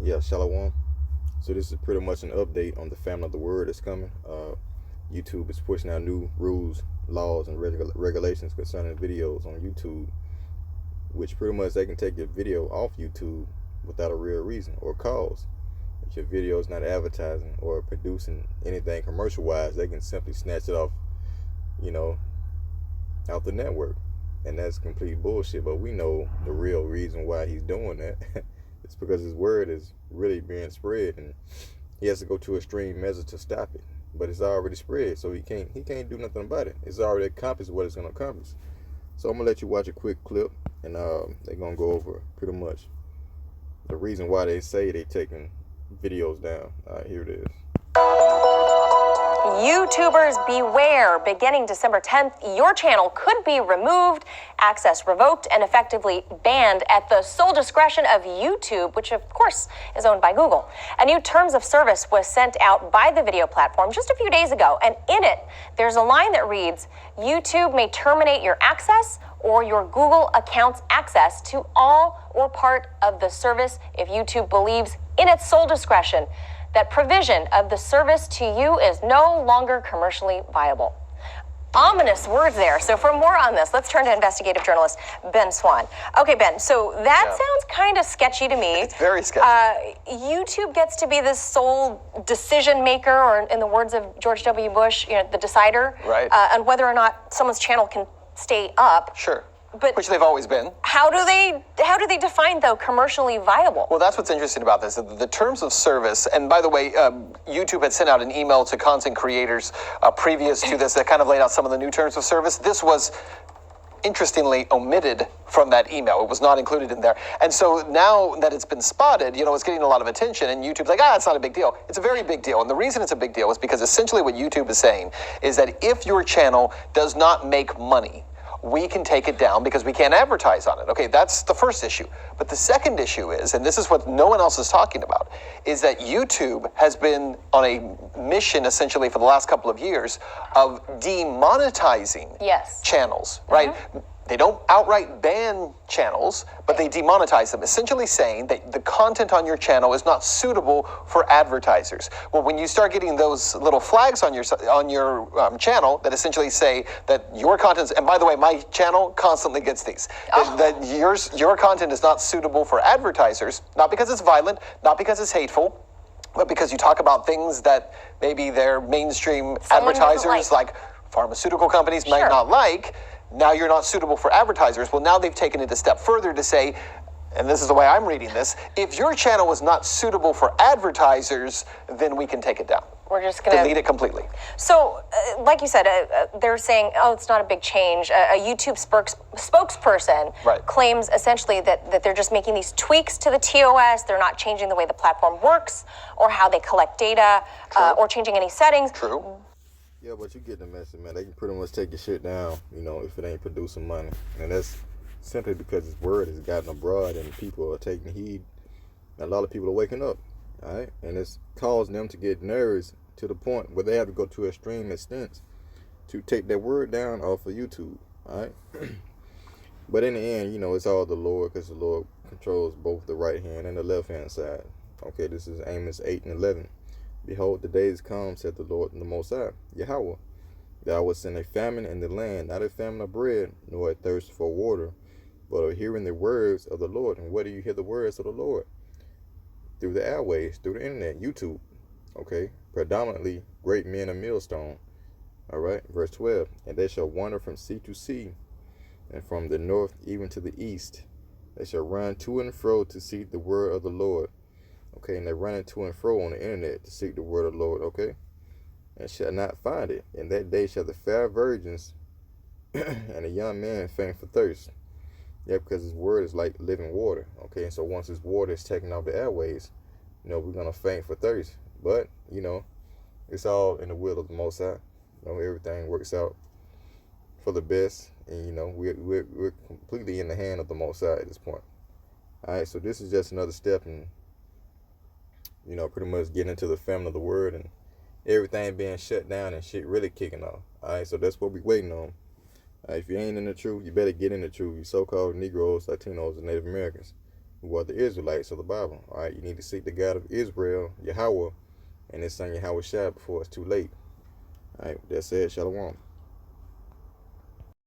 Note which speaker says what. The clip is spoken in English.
Speaker 1: Yeah, Shalom. So this is pretty much an update on the Famine of the Word that's coming. YouTube is pushing out new rules, laws, and regulations concerning videos on YouTube, which pretty much they can take your video off YouTube without a real reason or cause. If your video is not advertising or producing anything commercial-wise, they can simply snatch it off, out the network. And that's complete bullshit. But we know the real reason why he's doing that. It's because his word is really being spread, and he has to go to extreme measures to stop it. But it's already spread, so he can't do nothing about it. It's already accomplished what it's gonna accomplish. So I'm gonna let you watch a quick clip, and they're gonna go over pretty much the reason why they say they're taking videos down. Here it is.
Speaker 2: YouTubers beware. Beginning December 10th, your channel could be removed, access revoked, and effectively banned at the sole discretion of YouTube, which of course is owned by Google. A new terms of service was sent out by the video platform just a few days ago, and in it, there's a line that reads, YouTube may terminate your access or your Google account's access to all or part of the service if YouTube believes in its sole discretion that provision of the service to you is no longer commercially viable. Ominous words there. So for more on this, let's turn to investigative journalist Ben Swan. Okay, Ben, so that sounds kind of sketchy to me.
Speaker 3: It's very sketchy.
Speaker 2: YouTube gets to be the sole decision maker, or in the words of George W. Bush, the decider,
Speaker 3: right,
Speaker 2: on whether or not someone's channel can stay up.
Speaker 3: Sure.
Speaker 2: But
Speaker 3: which they've always been.
Speaker 2: How do they define, though, commercially viable?
Speaker 3: Well, that's what's interesting about this. The terms of service, and by the way, YouTube had sent out an email to content creators previous to this that kind of laid out some of the new terms of service. This was interestingly omitted from that email. It was not included in there. And so now that it's been spotted, it's getting a lot of attention, and YouTube's like, it's not a big deal. It's a very big deal. And the reason it's a big deal is because essentially what YouTube is saying is that if your channel does not make money, we can take it down because we can't advertise on it. Okay, that's the first issue. But the second issue is, and this is what no one else is talking about, is that YouTube has been on a mission essentially for the last couple of years of demonetizing channels, right? Mm-hmm. They don't outright ban channels, but they demonetize them, essentially saying that the content on your channel is not suitable for advertisers. Well, when you start getting those little flags on your channel that essentially say that your content, and by the way, my channel constantly gets these, that your content is not suitable for advertisers, not because it's violent, not because it's hateful, but because you talk about things that maybe their mainstream advertisers, like pharmaceutical companies, might not like. Now you're not suitable for advertisers. Well, now they've taken it a step further to say, and this is the way I'm reading this, if your channel is not suitable for advertisers, then we can take it down.
Speaker 2: We're just going to
Speaker 3: delete it completely.
Speaker 2: So, like you said, they're saying, it's not a big change. A YouTube spokesperson claims essentially that they're just making these tweaks to the TOS. They're not changing the way the platform works or how they collect data or changing any settings.
Speaker 3: True.
Speaker 1: Yeah, but you get the message, man. They can pretty much take your shit down, if it ain't producing money. And that's simply because his word has gotten abroad and people are taking heed. And a lot of people are waking up, all right? And it's caused them to get nervous to the point where they have to go to extreme extents to take their word down off of YouTube, all right? But in the end, it's all the Lord, because the Lord controls both the right hand and the left hand side. Okay, this is Amos 8 and 11. Behold, the days come, said the Lord and the Most High, YAHAWAH, that I will send a famine in the land, not a famine of bread, nor a thirst for water, but of hearing the words of the Lord. And where do you hear the words of the Lord? Through the airways, through the internet, YouTube. Okay, predominantly great men of millstone. All right, verse 12. And they shall wander from sea to sea, and from the north even to the east. They shall run to and fro to seek the word of the Lord. Okay, and they're running to and fro on the internet to seek the word of the Lord, okay? And shall not find it. In that day shall the fair virgins and the young man faint for thirst. Yeah, because his word is like living water, okay? And so once his water is taken off the airways, we're going to faint for thirst. But, it's all in the will of the Most High. Everything works out for the best. And, we're completely in the hand of the Most High at this point. All right, so this is just another step in pretty much getting into the famine of the word and everything being shut down and shit really kicking off. All right, so that's what we're waiting on. If you ain't in the truth, you better get in the truth. You so-called Negroes, Latinos, and Native Americans. who are the Israelites of the Bible. All right, you need to seek the God of Israel, YAHAWAH, and his son YAHAWASHI before it's too late. All right, that's it. Shalom.